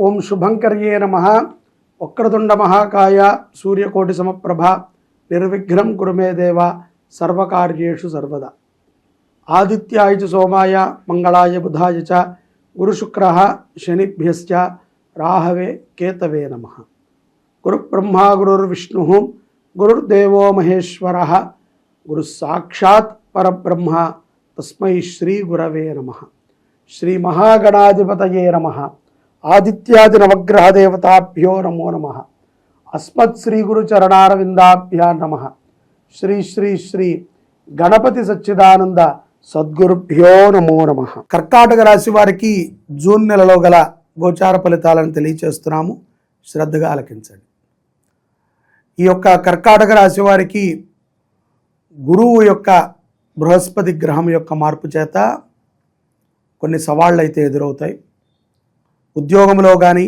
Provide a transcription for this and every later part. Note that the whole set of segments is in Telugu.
ఓం శుభంకర్యే నమః. వక్రతుండ మహాకాయ సూర్యకోటి సమప్రభ నిర్విఘ్నం కురు మే దేవ సర్వకార్యేషు సర్వదా. ఆదిత్యాయ చ సోమాయ మంగళాయ బుధాయ చ గురుశుక్రః శనిభ్యశ్చ రాహవే కేతవే నమః. గురు బ్రహ్మా గురుర్విష్ణుః గురుర్దేవో మహేశ్వరః గురు సాక్షాత్ పరబ్రహ్మ తస్మై శ్రీ గురవే నమః. శ్రీ మహాగణాధిపతయే నమః. ఆదిత్యాది నవగ్రహ దేవతాభ్యో నమో నమః. అస్మత్ శ్రీ గురు చరణారవిందాభ్యా నమః. శ్రీ శ్రీ శ్రీ గణపతి సచ్చిదానంద సద్గురుభ్యో నమో నమః. కర్కాటక రాశి వారికి జూన్ నెలలో గల గోచార ఫలితాలను తెలియచేస్తున్నాము, శ్రద్ధగా ఆలకించండి. ఈ యొక్క కర్కాటక రాశి వారికి గురువు యొక్క బృహస్పతి గ్రహం యొక్క మార్పు చేత కొన్ని సవాళ్ళు అయితే ఎదురవుతాయి. ఉద్యోగంలో కానీ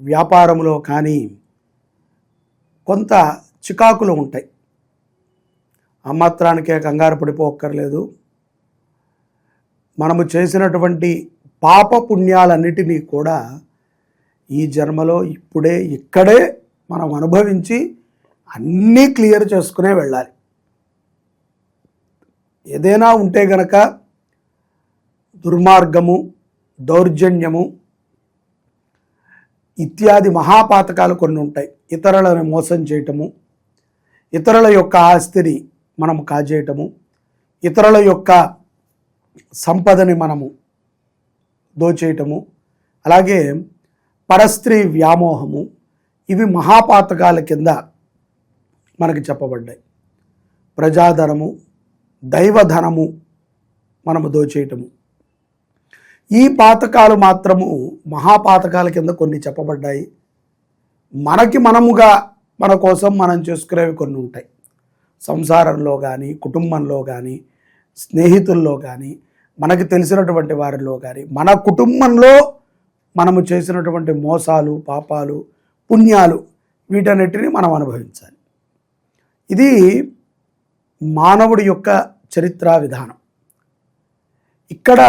వ్యాపారంలో కానీ కొంత చికాకులు ఉంటాయి. ఆ మాత్రానికే కంగారు పడిపోక్కర్లేదు. మనము చేసినటువంటి పాప పుణ్యాలన్నిటినీ కూడా ఈ జన్మలో ఇక్కడే మనం అనుభవించి అన్నీ క్లియర్ చేసుకునే వెళ్ళాలి. ఏదైనా ఉంటే గనక దుర్మార్గము, దౌర్జన్యము ఇత్యాది మహాపాతకాలు కొన్ని ఉంటాయి. ఇతరులను మోసం చేయటము, ఇతరుల యొక్క ఆస్తిని మనము కాజేయటము, ఇతరుల యొక్క సంపదని మనము దోచేయటము, అలాగే పరస్త్రీ వ్యామోహము, ఇవి మహాపాతకాల కింద మనకి చెప్పబడ్డాయి. ప్రజాధనము, దైవధనము మనము దోచేయటము, ఈ పాతకాలు మాత్రము మహాపాతకాల కింద కొన్ని చెప్పబడ్డాయి. మనముగా మన కోసం మనం చేసుకునేవి కొన్ని ఉంటాయి. సంసారంలో కానీ, కుటుంబంలో కానీ, స్నేహితుల్లో కానీ, మనకు తెలిసినటువంటి వారిలో కానీ, మన కుటుంబంలో మనము చేసినటువంటి మోసాలు, పాపాలు, పుణ్యాలు వీటన్నిటిని మనం అనుభవించాలి. ఇది మానవుడి యొక్క చరిత్ర విధానం. ఇక్కడ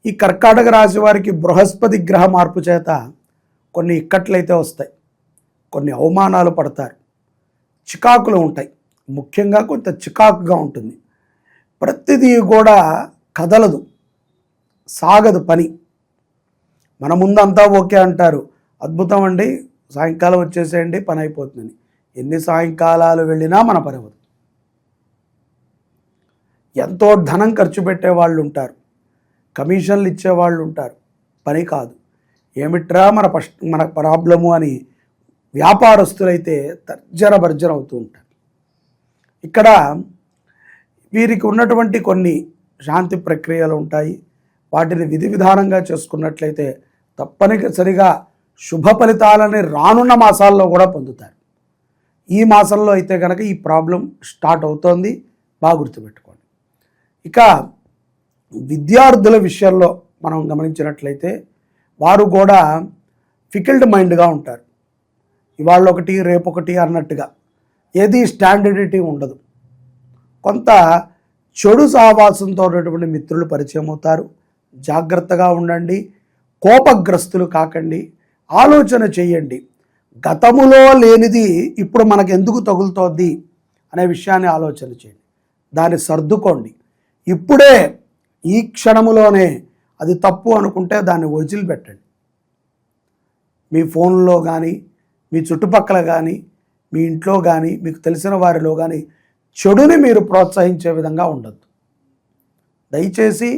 ఈ కర్కాటక రాశి వారికి బృహస్పతి గ్రహ మార్పు చేత కొన్ని ఇక్కట్లయితే వస్తాయి, కొన్ని అవమానాలు పడతారు, చికాకులు ఉంటాయి. ముఖ్యంగా కొంత చికాకుగా ఉంటుంది. ప్రతిదీ కూడా కదలదు, సాగదు పని. మన ముందంతా ఓకే అంటారు, అద్భుతం అండి, సాయంకాలం వచ్చేసేయండి, పని అయిపోతుందని. ఎన్ని సాయంకాలాలు వెళ్ళినా మన పని అవ్వదు. ఎంతో ధనం ఖర్చు పెట్టే వాళ్ళు ఉంటారు, కమిషన్లు ఇచ్చేవాళ్ళు ఉంటారు, పని కాదు. ఏమిట్రా మన ప్రాబ్లము అని వ్యాపారస్తులైతే తర్జన భర్జన అవుతూ ఉంటారు. ఇక్కడ వీరికి ఉన్నటువంటి కొన్ని శాంతి ప్రక్రియలు ఉంటాయి. వాటిని విధి విధానంగా చేసుకున్నట్లయితే తప్పనిసరిగా శుభ ఫలితాలని రానున్న మాసాల్లో కూడా పొందుతారు. ఈ మాసంలో అయితే కనుక ఈ ప్రాబ్లం స్టార్ట్ అవుతోంది, బాగా గుర్తుపెట్టుకోండి. ఇక విద్యార్థుల విషయంలో మనం గమనించినట్లయితే వారు కూడా ఫికిల్డ్ మైండ్గా ఉంటారు. ఇవాళ ఒకటి రేపొకటి అన్నట్టుగా ఏది స్టాండర్డిటీ ఉండదు. కొంత చెడు సహవాసంతో ఉన్నటువంటి మిత్రులు పరిచయం అవుతారు. జాగ్రత్తగా ఉండండి, కోపగ్రస్తులు కాకండి, ఆలోచన చేయండి. గతములో లేనిది ఇప్పుడు మనకు ఎందుకు తగులుతోంది అనే విషయాన్ని ఆలోచన చేయండి, దాన్ని సర్దుకోండి. ఇప్పుడే ఈ క్షణములోనే అది తప్పు అనుకుంటే దాన్ని వదిలిపెట్టండి. మీ ఫోన్లో కానీ, మీ చుట్టుపక్కల కానీ, మీ ఇంట్లో కానీ, మీకు తెలిసిన వారిలో కానీ చెడుని మీరు ప్రోత్సహించే విధంగా ఉండద్దు. దయచేసి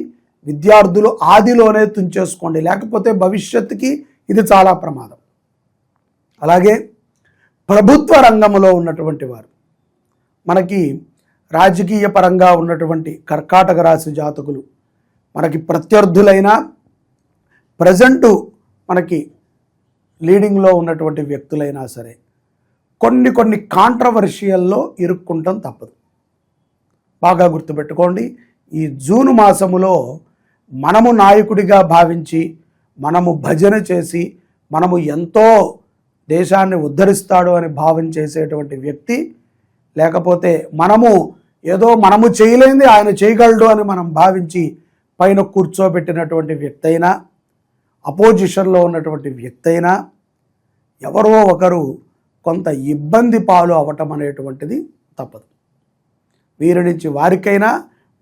విద్యార్థులు ఆదిలోనే తుంచేసుకోండి, లేకపోతే భవిష్యత్తుకి ఇది చాలా ప్రమాదం. అలాగే ప్రభుత్వ రంగంలో ఉన్నటువంటి వారు, మనకి రాజకీయ పరంగా ఉన్నటువంటి కర్కాటక రాశి జాతకులు, మనకి ప్రత్యర్థులైన ప్రజెంటు మనకి లీడింగ్లో ఉన్నటువంటి వ్యక్తులైనా సరే కొన్ని కాంట్రవర్షియల్లో ఇరుక్కుంటాం తప్పదు. బాగా గుర్తుపెట్టుకోండి. ఈ జూన్ మాసములో మనము నాయకుడిగా భావించి, మనము భజన చేసి, మనము ఎంతో దేశాన్ని ఉద్ధరిస్తాడు అని భావన చేసేటువంటి వ్యక్తి, లేకపోతే మనము చేయలేనిది ఆయన చేయగలడు అని మనం భావించి పైన కూర్చోబెట్టినటువంటి వ్యక్తి అయినా, అపోజిషన్లో ఉన్నటువంటి వ్యక్తి అయినా ఎవరో ఒకరు కొంత ఇబ్బంది పాలు అవ్వటం అనేటువంటిది తప్పదు. వీరి నుంచి వారికైనా,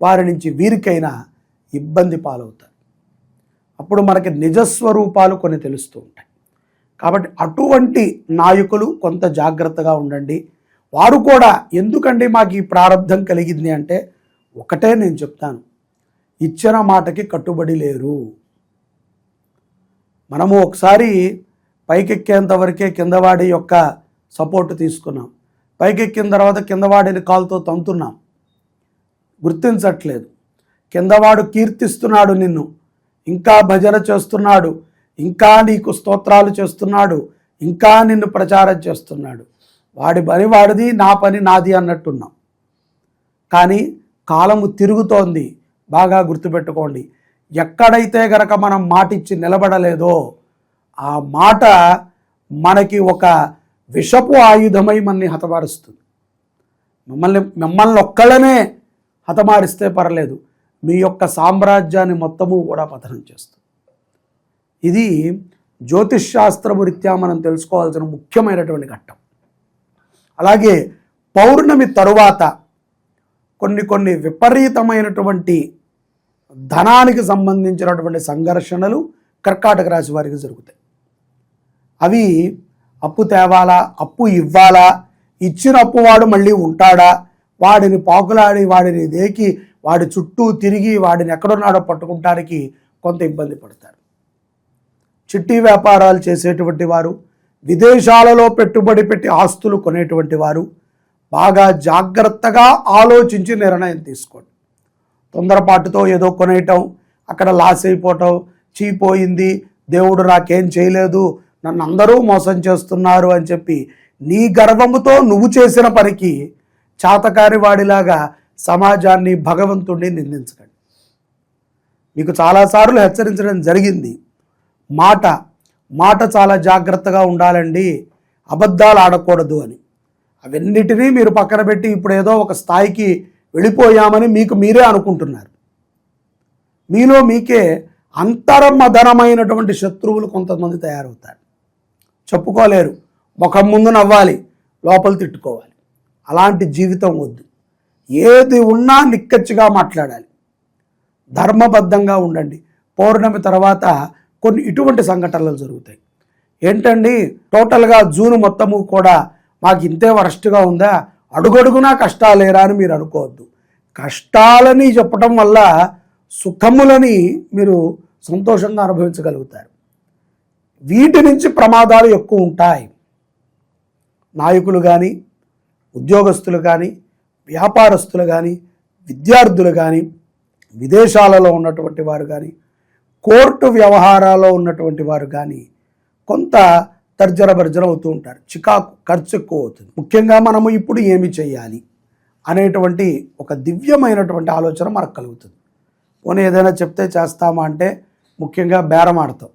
వారి నుంచి వీరికైనా ఇబ్బంది పాలవుతారు. అప్పుడు మనకి నిజస్వరూపాలు కొన్ని తెలుస్తూ ఉంటాయి. కాబట్టి అటువంటి నాయకులు కొంత జాగ్రత్తగా ఉండండి. వారు కూడా ఎందుకండి మాకు ఈ ప్రారంధం కలిగింది అంటే ఒకటే నేను చెప్తాను, ఇచ్చిన మాటకి కట్టుబడి లేరు. మనము ఒకసారి పైకెక్కేంత వరకే కిందవాడి యొక్క సపోర్ట్ తీసుకున్నాం. పైకెక్కిన తర్వాత కిందవాడిని కాలుతో తంతున్నాం, గుర్తించట్లేదు. కిందవాడు కీర్తిస్తున్నాడు నిన్ను, ఇంకా భజన చేస్తున్నాడు, ఇంకా నీకు స్తోత్రాలు చేస్తున్నాడు, ఇంకా నిన్ను ప్రచారం చేస్తున్నాడు. వాడి పని వాడిది, నా పని నాది అన్నట్టున్నాం. కానీ కాలము తిరుగుతోంది. బాగా గుర్తుపెట్టుకోండి, ఎక్కడైతే గనక మనం మాట ఇచ్చి నిలబడలేదో ఆ మాట మనకి ఒక విషపు ఆయుధమై మనల్ని హతమారుస్తుంది. మిమ్మల్ని ఒక్కళ్ళనే హతమారిస్తే పర్లేదు, మీ యొక్క సామ్రాజ్యాన్ని మొత్తము కూడా పతనం చేస్తుంది. ఇది జ్యోతిష్ శాస్త్రము రీత్యా మనం తెలుసుకోవాల్సిన ముఖ్యమైనటువంటి ఘట్టం. అలాగే పౌర్ణమి తరువాత కొన్ని విపరీతమైనటువంటి ధనానికి సంబంధించినటువంటి సంఘర్షణలు కర్కాటక రాశి వారికి జరుగుతాయి. అవి అప్పు తేవాలా, అప్పు ఇవ్వాలా, ఇచ్చిన అప్పు వాడు మళ్ళీ ఉంటాడా, వాడిని పాకులాడి వాడిని దేకి వాడి చుట్టూ తిరిగి వాడిని ఎక్కడున్నాడో పట్టుకుంటానికి కొంత ఇబ్బంది పడతారు. చిట్టి వ్యాపారాలు చేసేటువంటి వారు, విదేశాలలో పెట్టుబడి పెట్టి ఆస్తులు కొనేటువంటి వారు బాగా జాగ్రత్తగా ఆలోచించి నిర్ణయం తీసుకోండి. తొందరపాటుతో ఏదో కొనేయటం, అక్కడ లాస్ అయిపోవటం, చీపోయింది, దేవుడు నాకేం చేయలేదు, నన్ను అందరూ మోసం చేస్తున్నారు అని చెప్పి నీ గర్వముతో నువ్వు చేసిన పనికి చాతకారి వాడిలాగా సమాజాన్ని, భగవంతుడిని నిందించకండి. మీకు చాలాసార్లు హెచ్చరించడం జరిగింది. మాట చాలా జాగ్రత్తగా ఉండాలండి, అబద్ధాలు ఆడకూడదు అని. అవన్నిటినీ మీరు పక్కన పెట్టి ఇప్పుడు ఏదో ఒక స్థాయికి వెళ్ళిపోయామని మీకు మీరే అనుకుంటున్నారు. మీలో మీకే అంతర్మదనమైనటువంటి శత్రువులు కొంతమంది తయారవుతారు. చెప్పుకోలేరు, ముఖం ముందు నవ్వాలి, లోపల తిట్టుకోవాలి. అలాంటి జీవితం వద్దు. ఏది ఉన్నా నిక్కచ్చిగా మాట్లాడాలి, ధర్మబద్ధంగా ఉండండి. పౌర్ణమి తర్వాత కొన్ని ఇటువంటి సంఘటనలు జరుగుతాయి. ఏంటండి, టోటల్గా జూన్ మొత్తము కూడా మాకు ఇంతే వరస్ట్గా ఉందా, అడుగడుగునా కష్టాలేరా అని మీరు అనుకోవద్దు. కష్టాలని చెప్పటం వల్ల సుఖములని మీరు సంతోషంగా అనుభవించగలుగుతారు. వీటి నుంచి ప్రమాదాలు ఎక్కువ ఉంటాయి. నాయకులు కానీ, ఉద్యోగస్తులు కానీ, వ్యాపారస్తులు కానీ, విద్యార్థులు కానీ, విదేశాలలో ఉన్నటువంటి వారు కానీ, కోర్టు వ్యవహారాల్లో ఉన్నటువంటి వారు కానీ కొంత తర్జన భర్జన అవుతూ ఉంటారు. చికాకు, ఖర్చు ఎక్కువ అవుతుంది. ముఖ్యంగా మనము ఇప్పుడు ఏమి చేయాలి అనేటువంటి ఒక దివ్యమైనటువంటి ఆలోచన మనకు కలుగుతుంది. పోనీ ఏదైనా చెప్తే చేస్తామా అంటే ముఖ్యంగా బేరం ఆడతాం.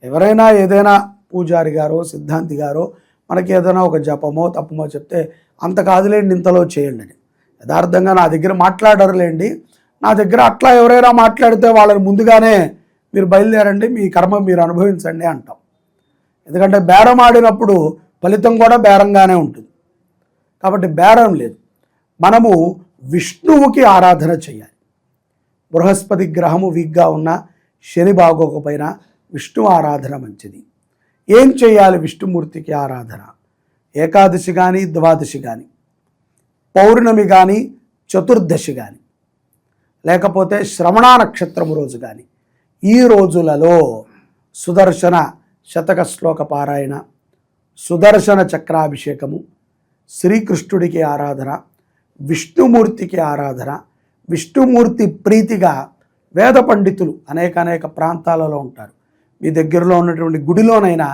ఎవరైనా ఏదైనా పూజారి గారో సిద్ధాంతి గారో మనకి ఏదైనా ఒక జపమో తప్పమో చెప్తే అంత కాదులేండి, ఇంతలో చేయండి అని. యథార్థంగా నా దగ్గర మాట్లాడరులేండి, నా దగ్గర అట్లా ఎవరైనా మాట్లాడితే వాళ్ళని ముందుగానే మీరు బయలుదేరండి, మీ కర్మ మీరు అనుభవించండి అంటాం. ఎందుకంటే బేరం ఆడినప్పుడు ఫలితం కూడా బేరంగానే ఉంటుంది. కాబట్టి బేరం లేదు. మనము విష్ణువుకి ఆరాధన చేయాలి. బృహస్పతి గ్రహము వీక్గా ఉన్న, శని బాగోకపోయినా విష్ణు ఆరాధన మంచిది. ఏం చేయాలి విష్ణుమూర్తికి ఆరాధన? ఏకాదశి కానీ, ద్వాదశి కానీ, పౌర్ణమి కానీ, చతుర్దశి కానీ, లేకపోతే శ్రవణ నక్షత్రము రోజు కానీ, ఈ రోజులలో సుదర్శన శతక శ్లోక పారాయణ, సుదర్శన చక్రాభిషేకము, శ్రీకృష్ణుడికి ఆరాధన, విష్ణుమూర్తికి ఆరాధన, విష్ణుమూర్తి ప్రీతిగా వేద పండితులు అనేక ప్రాంతాలలో ఉంటారు. మీ దగ్గరలో ఉన్నటువంటి గుడిలోనైనా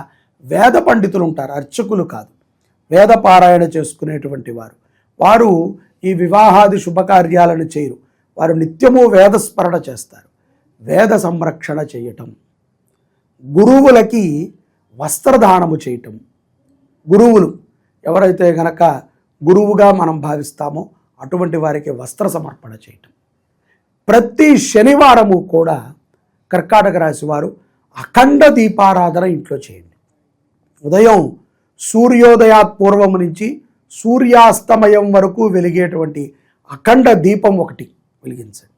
వేద పండితులు ఉంటారు, అర్చకులు కాదు, వేద పారాయణ చేసుకునేటువంటి వారు ఈ వివాహాది శుభకార్యాలను చేయరు. వారు నిత్యము వేదస్మరణ చేస్తారు. వేద సంరక్షణ చేయటం, గురువులకి వస్త్రదానము చేయటం, గురువులు ఎవరైతే గనక గురువుగా మనం భావిస్తామో అటువంటి వారికి వస్త్ర సమర్పణ చేయటం. ప్రతి శనివారము కూడా కర్కాటక రాశి వారు అఖండ దీపారాధన ఇంట్లో చేయండి. ఉదయం సూర్యోదయాత్ పూర్వం నుంచి సూర్యాస్తమయం వరకు వెలిగేటువంటి అఖండ దీపం ఒకటి వెలిగించండి.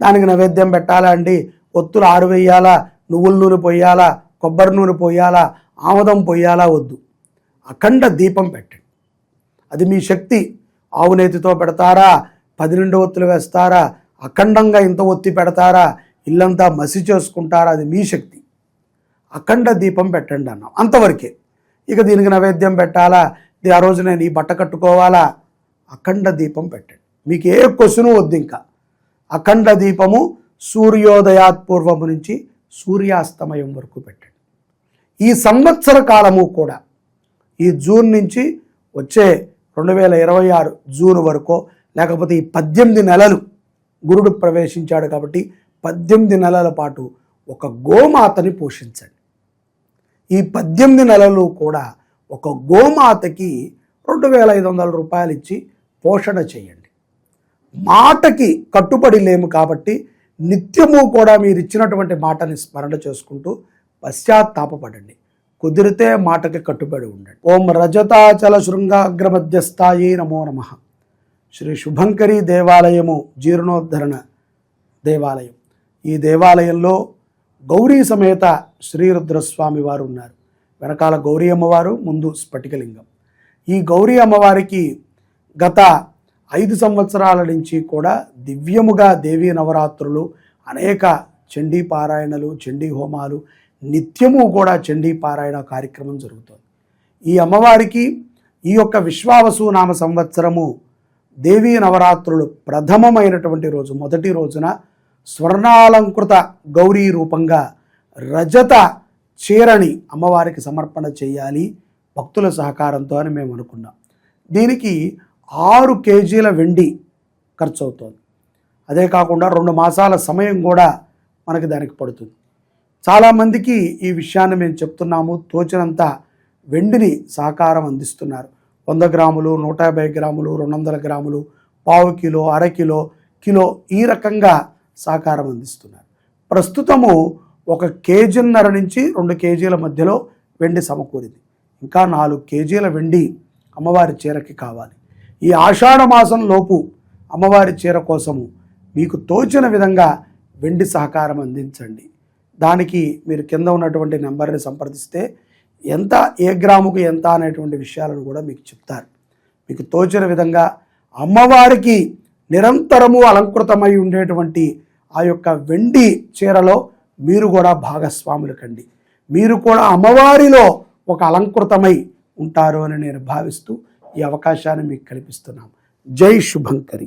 దానికి నైవేద్యం పెట్టాలా అండి, ఒత్తులు 6 వేయాలా, నువ్వుల నూనె పోయాలా, కొబ్బరి నూనె పోయాలా, ఆముదం పోయాలా, వద్దు. అఖండ దీపం పెట్టండి. అది మీ శక్తి. ఆవు నేతితో పెడతారా, 12 ఒత్తులు వేస్తారా, అఖండంగా ఇంత ఒత్తి పెడతారా, ఇల్లంతా మసి చేసుకుంటారా, అది మీ శక్తి. అఖండ దీపం పెట్టండి అన్నాం, అంతవరకే. ఇక దీనికి నైవేద్యం పెట్టాలా, ఆ రోజు నేను ఈ బట్ట కట్టుకోవాలా, అఖండ దీపం పెట్టండి. మీకు ఏ క్వశ్చను వద్దు. ఇంకా అఖండ దీపము సూర్యోదయాత్ పూర్వము నుంచి సూర్యాస్తమయం వరకు పెట్టండి. ఈ సంవత్సర కాలము కూడా ఈ జూన్ నుంచి వచ్చే 2026 జూన్ వరకు, లేకపోతే ఈ 18 నెలలు గురుడు ప్రవేశించాడు కాబట్టి 18 నెలల పాటు ఒక గోమాతని పోషించండి. ఈ 18 నెలలు కూడా ఒక గోమాతకి 2500 రూపాయలు ఇచ్చి పోషణ చేయండి. మాటకి కట్టుబడి లేము కాబట్టి నిత్యము కూడా మీరు ఇచ్చినటువంటి మాటని స్మరణ చేసుకుంటూ పశ్చాత్తాపపడండి. కుదిరితే మాటకి కట్టుబడి ఉండండి. ఓం రజతాచల శృంగాగ్రమధ్యస్థాయి నమో నమః. శ్రీ శుభంకరి దేవాలయము జీర్ణోద్ధరణ దేవాలయం. ఈ దేవాలయంలో గౌరీ సమేత శ్రీరుద్రస్వామి వారు ఉన్నారు. వెనకాల గౌరీ అమ్మవారు, ముందు స్ఫటికలింగం. ఈ గౌరీ అమ్మవారికి గత 5 సంవత్సరాల నుంచి కూడా దివ్యముగా దేవీ నవరాత్రులు, అనేక చండీ పారాయణలు, చండీ హోమాలు, నిత్యము కూడా చండీ పారాయణ కార్యక్రమం జరుగుతుంది. ఈ అమ్మవారికి ఈ యొక్క విశ్వావసు నామ సంవత్సరము దేవీ నవరాత్రులు ప్రథమమైనటువంటి రోజు, మొదటి రోజున స్వర్ణాలంకృత గౌరీ రూపంగా రజత చీరని అమ్మవారికి సమర్పణ చేయాలి భక్తుల సహకారంతో అని మేము అనుకున్నాం. దీనికి 6 కేజీల వెండి ఖర్చు అవుతుంది. అదే కాకుండా 2 మాసాల సమయం కూడా మనకి దానికి పడుతుంది. చాలామందికి ఈ విషయాన్ని మేము చెప్తున్నాము. తోచినంత వెండిని సహకారం అందిస్తున్నారు. 100 గ్రాములు, 150 గ్రాములు, 200 గ్రాములు, పావు కిలో, అరకిలో, కిలో, ఈ రకంగా సహకారం అందిస్తున్నారు. ప్రస్తుతము 1 కేజీన్నర నుంచి 2 కేజీల మధ్యలో వెండి సమకూరింది. ఇంకా 4 కేజీల వెండి అమ్మవారి చీరకి కావాలి. ఈ ఆషాఢ మాసం లోపు అమ్మవారి చీర కోసము మీకు తోచిన విధంగా వెండి సహకారం అందించండి. దానికి మీరు కింద ఉన్నటువంటి నెంబర్ని సంప్రదిస్తే ఎంత, ఏ గ్రాముకు ఎంత అనేటువంటి విషయాలను కూడా మీకు చెప్తారు. మీకు తోచిన విధంగా అమ్మవారికి నిరంతరము అలంకృతమై ఉండేటువంటి ఆ యొక్క వెండి చీరలో మీరు కూడా భాగస్వాములు కండి. మీరు కూడా అమ్మవారిలో ఒక అలంకృతమై ఉంటారు అని నేను భావిస్తూ ఈ అవకాశాన్ని మీకు కల్పిస్తున్నాను. జై శుభంకరి.